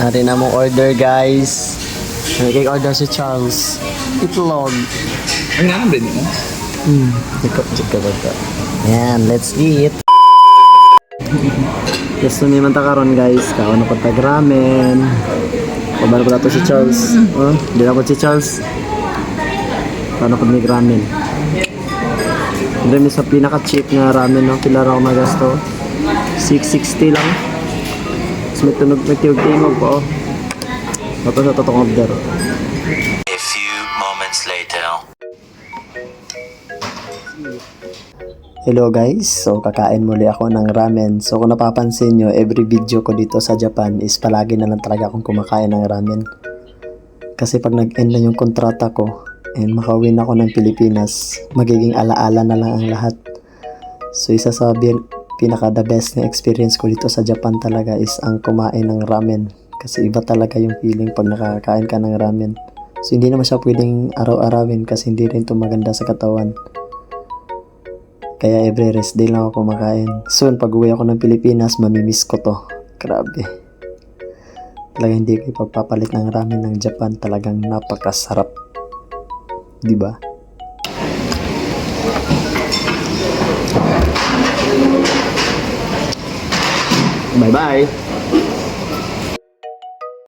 Natin na mong order, guys. Nag-order si Charles. Itlog. Ay, naman din mo? Check ka ba ito? Yan, let's eat. Gusto niyo man ta karon, guys. Kaon ako tag ramen. Pabalik ko na to si Charles. Oh, di na ko si Charles. Paano ko may ramen? Hindi sa pinaka-cheap na ramen, no? Pila raw magasto? 660 lang. Tapos may tunog, may tiyog-tingog po, oh. Tapos sa totong order. A few moments later. Hello guys, so kakain muli ako ng ramen. So kung napapansin nyo, every video ko dito sa Japan is palagi na lang talaga akong kumakain ng ramen. Kasi pag nag-end na yung kontrata ko and makawin ako ng Pilipinas, magiging alaala na lang ang lahat. So isa sa pinaka the best na experience ko dito sa Japan talaga is ang kumain ng ramen. Kasi iba talaga yung feeling pag nakakain ka ng ramen. So hindi naman siya pwedeng araw-arawin kasi hindi rin ito maganda sa katawan. Kaya every rest day lang ako kumakain. Soon, pag uwi ako ng Pilipinas, mamimiss ko to. Grabe. Talaga hindi ko ipagpapalit ng ramen ng Japan. Talagang napakasarap. Diba? Bye-bye!